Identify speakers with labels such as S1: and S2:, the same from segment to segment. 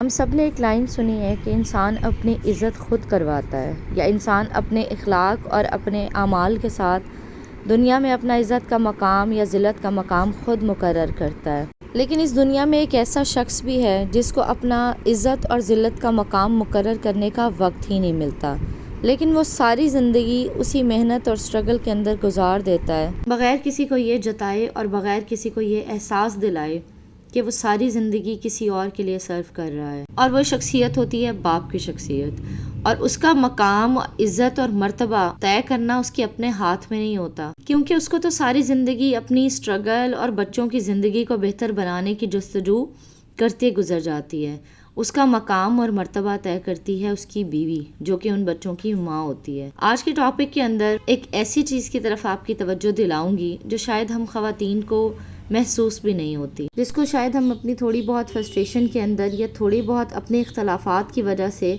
S1: ہم سب نے ایک لائن سنی ہے کہ انسان اپنی عزت خود کرواتا ہے، یا انسان اپنے اخلاق اور اپنے اعمال کے ساتھ دنیا میں اپنا عزت کا مقام یا ذلت کا مقام خود مقرر کرتا ہے۔ لیکن اس دنیا میں ایک ایسا شخص بھی ہے جس کو اپنا عزت اور ذلت کا مقام مقرر کرنے کا وقت ہی نہیں ملتا، لیکن وہ ساری زندگی اسی محنت اور سٹرگل کے اندر گزار دیتا ہے، بغیر کسی کو یہ جتائے اور بغیر کسی کو یہ احساس دلائے کہ وہ ساری زندگی کسی اور کے لیے سرو کر رہا ہے۔ اور وہ شخصیت ہوتی ہے باپ کی شخصیت، اور اس کا مقام، عزت اور مرتبہ طے کرنا اس کے اپنے ہاتھ میں نہیں ہوتا، کیونکہ اس کو تو ساری زندگی اپنی سٹرگل اور بچوں کی زندگی کو بہتر بنانے کی جستجو کرتے گزر جاتی ہے۔ اس کا مقام اور مرتبہ طے کرتی ہے اس کی بیوی، جو کہ ان بچوں کی ماں ہوتی ہے۔ آج کے ٹاپک کے اندر ایک ایسی چیز کی طرف آپ کی توجہ دلاؤں گی جو شاید ہم خواتین کو محسوس بھی نہیں ہوتی، جس کو شاید ہم اپنی تھوڑی بہت فرسٹریشن کے اندر یا تھوڑی بہت اپنے اختلافات کی وجہ سے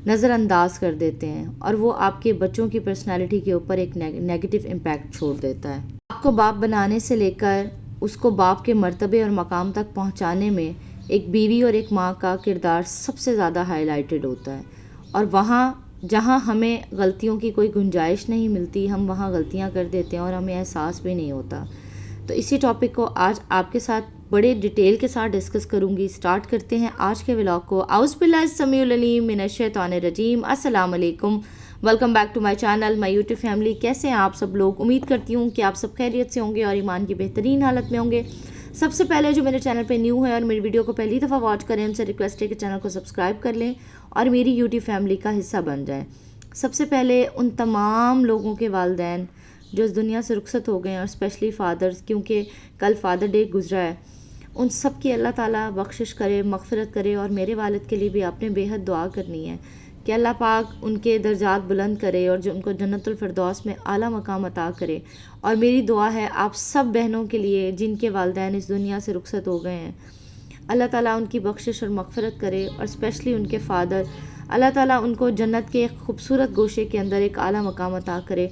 S1: نظر انداز کر دیتے ہیں، اور وہ آپ کے بچوں کی پرسنالٹی کے اوپر ایک نیگیٹو امپیکٹ چھوڑ دیتا ہے۔ آپ کو باپ بنانے سے لے کر اس کو باپ کے مرتبے اور مقام تک پہنچانے میں ایک بیوی اور ایک ماں کا کردار سب سے زیادہ ہائی لائٹڈ ہوتا ہے، اور وہاں جہاں ہمیں غلطیوں کی کوئی گنجائش نہیں ملتی، ہم وہاں غلطیاں کر دیتے ہیں اور ہمیں احساس بھی نہیں ہوتا۔ تو اسی ٹاپک کو آج آپ کے ساتھ بڑے ڈیٹیل کے ساتھ ڈسکس کروں گی۔ سٹارٹ کرتے ہیں آج کے ولاگ کو۔ اعوذ باللہ السمیع العلیم من الشیطان الرجیم۔ السلام علیکم، welcome back to my channel, my YouTube family. کیسے ہیں آپ سب لوگ؟ امید کرتی ہوں کہ آپ سب خیریت سے ہوں گے اور ایمان کی بہترین حالت میں ہوں گے۔ سب سے پہلے جو میرے چینل پہ نیو ہے اور میری ویڈیو کو پہلی دفعہ واچ کریں، ان سے ریکویسٹ ہے کہ چینل کو سبسکرائب کر لیں اور میری یوٹیوب فیملی کا حصہ بن جائیں۔ سب سے پہلے ان تمام لوگوں کے والدین جو اس دنیا سے رخصت ہو گئے ہیں، اور اسپیشلی فادرز، کیونکہ کل فادر ڈے گزرا ہے، ان سب کی اللہ تعالیٰ بخشش کرے، مغفرت کرے، اور میرے والد کے لیے بھی آپ نے بے حد دعا کرنی ہے کہ اللہ پاک ان کے درجات بلند کرے اور جو ان کو جنت الفردوس میں اعلیٰ مقام عطا کرے۔ اور میری دعا ہے آپ سب بہنوں کے لیے جن کے والدین اس دنیا سے رخصت ہو گئے ہیں، اللہ تعالیٰ ان کی بخشش اور مغفرت کرے، اور اسپیشلی ان کے فادر، اللہ تعالیٰ ان کو جنت کے ایک خوبصورت گوشے کے اندر ایک اعلیٰ مقام عطا کرے،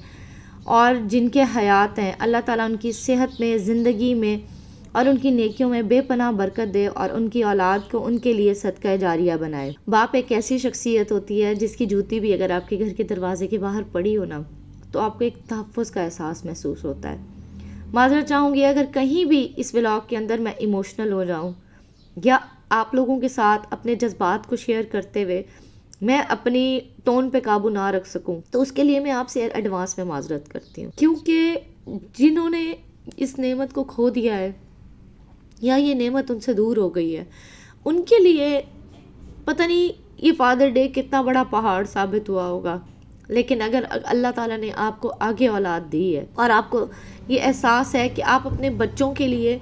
S1: اور جن کے حیات ہیں اللہ تعالیٰ ان کی صحت میں، زندگی میں اور ان کی نیکیوں میں بے پناہ برکت دے، اور ان کی اولاد کو ان کے لیے صدقہ جاریہ بنائے۔ باپ ایک ایسی شخصیت ہوتی ہے جس کی جوتی بھی اگر آپ کے گھر کے دروازے کے باہر پڑی ہو نا، تو آپ کو ایک تحفظ کا احساس محسوس ہوتا ہے۔ معذرت چاہوں گی اگر کہیں بھی اس ولاگ کے اندر میں ایموشنل ہو جاؤں یا آپ لوگوں کے ساتھ اپنے جذبات کو شیئر کرتے ہوئے میں اپنی ٹون پہ قابو نہ رکھ سکوں، تو اس کے لیے میں آپ سے ایڈوانس میں معذرت کرتی ہوں، کیونکہ جنہوں نے اس نعمت کو کھو دیا ہے یا یہ نعمت ان سے دور ہو گئی ہے، ان کے لیے پتہ نہیں یہ فادر ڈے کتنا بڑا پہاڑ ثابت ہوا ہوگا۔ لیکن اگر اللہ تعالیٰ نے آپ کو آگے اولاد دی ہے اور آپ کو یہ احساس ہے کہ آپ اپنے بچوں کے لیے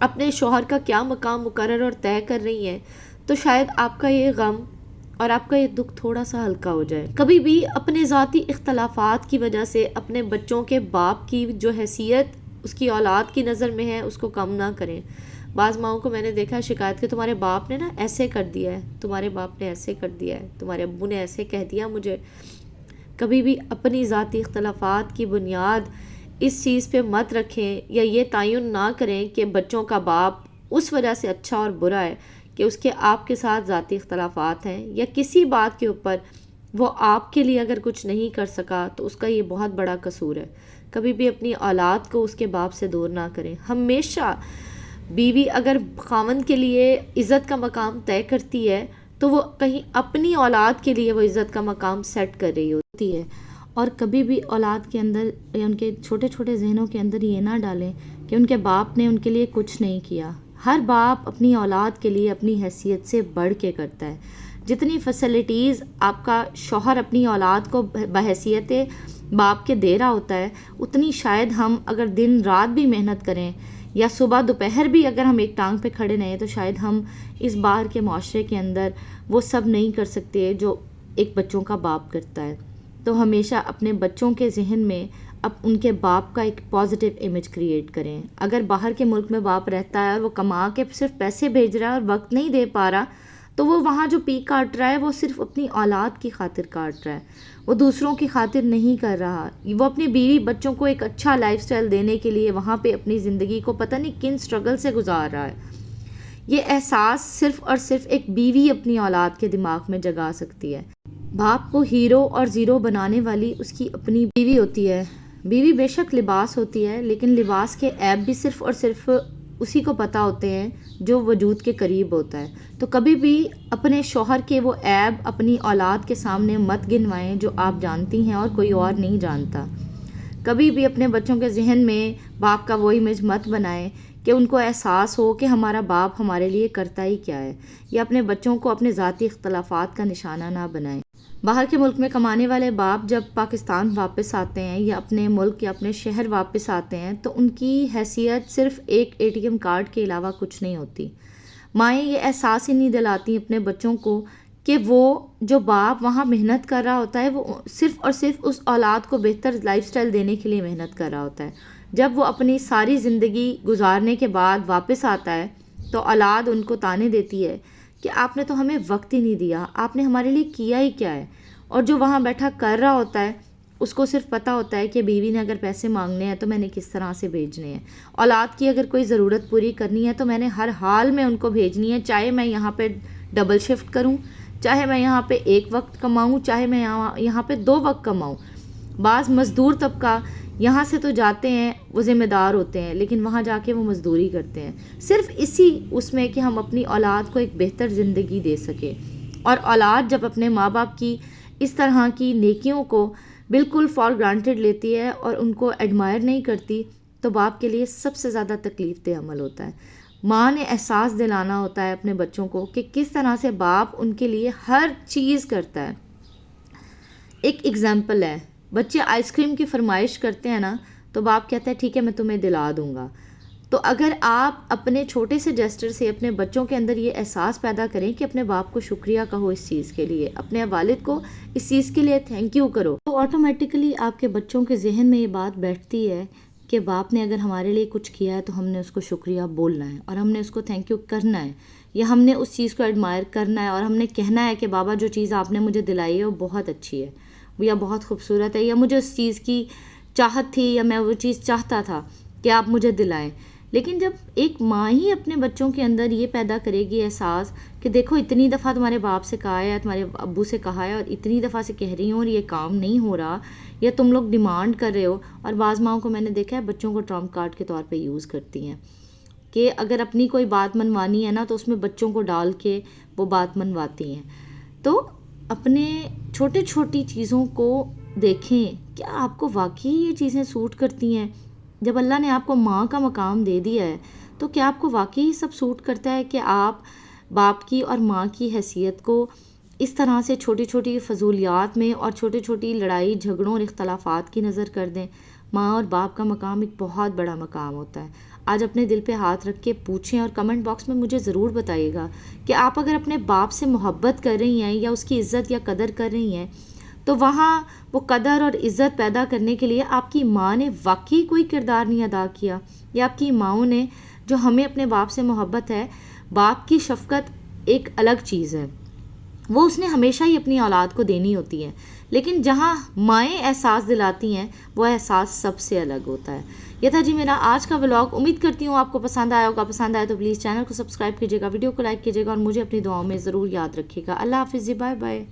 S1: اپنے شوہر کا کیا مقام مقرر اور طے کر رہی ہیں، تو شاید آپ کا یہ غم اور آپ کا یہ دکھ تھوڑا سا ہلکا ہو جائے۔ کبھی بھی اپنے ذاتی اختلافات کی وجہ سے اپنے بچوں کے باپ کی جو حیثیت اس کی اولاد کی نظر میں ہے اس کو کم نہ کریں۔ بعض ماؤں کو میں نے دیکھا شکایت کہ تمہارے باپ نے نا ایسے کر دیا ہے، تمہارے باپ نے ایسے کر دیا ہے، تمہارے ابو نے ایسے کہہ دیا مجھے۔ کبھی بھی اپنی ذاتی اختلافات کی بنیاد اس چیز پہ مت رکھیں یا یہ تعین نہ کریں کہ بچوں کا باپ اس وجہ سے اچھا اور برا ہے کہ اس کے آپ کے ساتھ ذاتی اختلافات ہیں، یا کسی بات کے اوپر وہ آپ کے لیے اگر کچھ نہیں کر سکا تو اس کا یہ بہت بڑا قصور ہے۔ کبھی بھی اپنی اولاد کو اس کے باپ سے دور نہ کریں۔ ہمیشہ بیوی اگر خاوند کے لیے عزت کا مقام طے کرتی ہے تو وہ کہیں اپنی اولاد کے لیے وہ عزت کا مقام سیٹ کر رہی ہوتی ہے، اور کبھی بھی اولاد کے اندر یا ان کے چھوٹے چھوٹے ذہنوں کے اندر یہ نہ ڈالیں کہ ان کے باپ نے ان کے لیے کچھ نہیں کیا۔ ہر باپ اپنی اولاد کے لیے اپنی حیثیت سے بڑھ کے کرتا ہے۔ جتنی فیسلٹیز آپ کا شوہر اپنی اولاد کو بحیثیت باپ کے دے رہا ہوتا ہے، اتنی شاید ہم اگر دن رات بھی محنت کریں یا صبح دوپہر بھی اگر ہم ایک ٹانگ پہ کھڑے رہیں، تو شاید ہم اس باہر کے معاشرے کے اندر وہ سب نہیں کر سکتے جو ایک بچوں کا باپ کرتا ہے۔ تو ہمیشہ اپنے بچوں کے ذہن میں اب ان کے باپ کا ایک پازیٹیو امیج کریٹ کریں۔ اگر باہر کے ملک میں باپ رہتا ہے اور وہ کما کے صرف پیسے بھیج رہا ہے اور وقت نہیں دے پا رہا، تو وہ وہاں جو پیک کاٹ رہا ہے وہ صرف اپنی اولاد کی خاطر کاٹ رہا ہے، وہ دوسروں کی خاطر نہیں کر رہا. وہ اپنی بیوی بچوں کو ایک اچھا لائف سٹائل دینے کے لیے وہاں پہ اپنی زندگی کو پتہ نہیں کن سٹرگل سے گزار رہا ہے. یہ احساس صرف اور صرف ایک بیوی اپنی اولاد کے دماغ میں جگا سکتی ہے. باپ کو ہیرو اور زیرو بنانے والی اس کی اپنی بیوی ہوتی ہے. بیوی بے شک لباس ہوتی ہے، لیکن لباس کے عیب بھی صرف اور صرف اسی کو پتہ ہوتے ہیں جو وجود کے قریب ہوتا ہے. تو کبھی بھی اپنے شوہر کے وہ عیب اپنی اولاد کے سامنے مت گنوائیں جو آپ جانتی ہیں اور کوئی اور نہیں جانتا. کبھی بھی اپنے بچوں کے ذہن میں باپ کا وہ امیج مت بنائیں کہ ان کو احساس ہو کہ ہمارا باپ ہمارے لیے کرتا ہی کیا ہے، یا اپنے بچوں کو اپنے ذاتی اختلافات کا نشانہ نہ بنائیں. باہر کے ملک میں کمانے والے باپ جب پاکستان واپس آتے ہیں یا اپنے ملک یا اپنے شہر واپس آتے ہیں تو ان کی حیثیت صرف ایک ATM کارڈ کے علاوہ کچھ نہیں ہوتی. مائیں یہ احساس ہی نہیں دلاتی اپنے بچوں کو کہ وہ جو باپ وہاں محنت کر رہا ہوتا ہے وہ صرف اور صرف اس اولاد کو بہتر لائف سٹائل دینے کے لیے محنت کر رہا ہوتا ہے. جب وہ اپنی ساری زندگی گزارنے کے بعد واپس آتا ہے تو اولاد ان کو طعنے دیتی ہے کہ آپ نے تو ہمیں وقت ہی نہیں دیا، آپ نے ہمارے لیے کیا ہی کیا ہے. اور جو وہاں بیٹھا کر رہا ہوتا ہے اس کو صرف پتہ ہوتا ہے کہ بیوی نے اگر پیسے مانگنے ہیں تو میں نے کس طرح سے بھیجنے ہیں، اولاد کی اگر کوئی ضرورت پوری کرنی ہے تو میں نے ہر حال میں ان کو بھیجنی ہے، چاہے میں یہاں پہ ڈبل شفٹ کروں، چاہے میں یہاں پہ ایک وقت کماؤں، چاہے میں یہاں پہ 2 وقت کماؤں. بعض مزدور طبقہ یہاں سے تو جاتے ہیں، وہ ذمہ دار ہوتے ہیں، لیکن وہاں جا کے وہ مزدوری کرتے ہیں صرف اسی اس میں کہ ہم اپنی اولاد کو ایک بہتر زندگی دے سکیں. اور اولاد جب اپنے ماں باپ کی اس طرح کی نیکیوں کو بالکل فار گرانٹیڈ لیتی ہے اور ان کو ایڈمائر نہیں کرتی تو باپ کے لیے سب سے زیادہ تکلیف دہ عمل ہوتا ہے. ماں نے احساس دلانا ہوتا ہے اپنے بچوں کو کہ کس طرح سے باپ ان کے لیے ہر چیز کرتا ہے. ایک ایگزامپل ہے، بچے آئس کریم کی فرمائش کرتے ہیں نا تو باپ کہتا ہے ٹھیک ہے میں تمہیں دلا دوں گا. تو اگر آپ اپنے چھوٹے سے جسٹر سے اپنے بچوں کے اندر یہ احساس پیدا کریں کہ اپنے باپ کو شکریہ کہو اس چیز کے لیے، اپنے والد کو اس چیز کے لیے تھینک یو کرو، تو آٹومیٹیکلی آپ کے بچوں کے ذہن میں یہ بات بیٹھتی ہے کہ باپ نے اگر ہمارے لیے کچھ کیا ہے تو ہم نے اس کو شکریہ بولنا ہے اور ہم نے اس کو تھینک یو کرنا ہے، یا ہم نے اس چیز کو ایڈمائر کرنا ہے اور ہم نے کہنا ہے کہ بابا جو چیز آپ نے مجھے دلائی ہے وہ بہت اچھی ہے یا بہت خوبصورت ہے، یا مجھے اس چیز کی چاہت تھی یا میں وہ چیز چاہتا تھا کہ آپ مجھے دلائیں. لیکن جب ایک ماں ہی اپنے بچوں کے اندر یہ پیدا کرے گی احساس کہ دیکھو اتنی دفعہ تمہارے باپ سے کہا ہے، تمہارے ابو سے کہا ہے اور اتنی دفعہ سے کہہ رہی ہوں اور یہ کام نہیں ہو رہا، یا تم لوگ ڈیمانڈ کر رہے ہو. اور بعض ماؤں کو میں نے دیکھا ہے بچوں کو ٹرمپ کارڈ کے طور پہ یوز کرتی ہیں کہ اگر اپنی کوئی بات منوانی ہے نا تو اس میں بچوں کو ڈال کے وہ بات منواتی ہیں. تو اپنے چھوٹی چھوٹی چیزوں کو دیکھیں، کیا آپ کو واقعی یہ چیزیں سوٹ کرتی ہیں؟ جب اللہ نے آپ کو ماں کا مقام دے دیا ہے تو کیا آپ کو واقعی سب سوٹ کرتا ہے کہ آپ باپ کی اور ماں کی حیثیت کو اس طرح سے چھوٹی چھوٹی فضولیات میں اور چھوٹی چھوٹی لڑائی جھگڑوں اور اختلافات کی نظر کر دیں؟ ماں اور باپ کا مقام ایک بہت بڑا مقام ہوتا ہے. آج اپنے دل پہ ہاتھ رکھ کے پوچھیں اور کمنٹ باکس میں مجھے ضرور بتائیے گا کہ آپ اگر اپنے باپ سے محبت کر رہی ہیں یا اس کی عزت یا قدر کر رہی ہیں تو وہاں وہ قدر اور عزت پیدا کرنے کے لیے آپ کی ماں نے واقعی کوئی کردار نہیں ادا کیا، یا آپ کی ماؤں نے جو ہمیں اپنے باپ سے محبت ہے، باپ کی شفقت ایک الگ چیز ہے، وہ اس نے ہمیشہ ہی اپنی اولاد کو دینی ہوتی ہے، لیکن جہاں مائیں احساس دلاتی ہیں وہ احساس سب سے الگ ہوتا ہے. یہ تھا جی میرا آج کا ولاگ. امید کرتی ہوں آپ کو پسند آیا ہوگا. پسند آیا تو پلیز چینل کو سبسکرائب کیجیے گا، ویڈیو کو لائک کیجیے گا اور مجھے اپنی دعاؤں میں ضرور یاد رکھیے گا. اللہ حافظ جی، بائے بائے.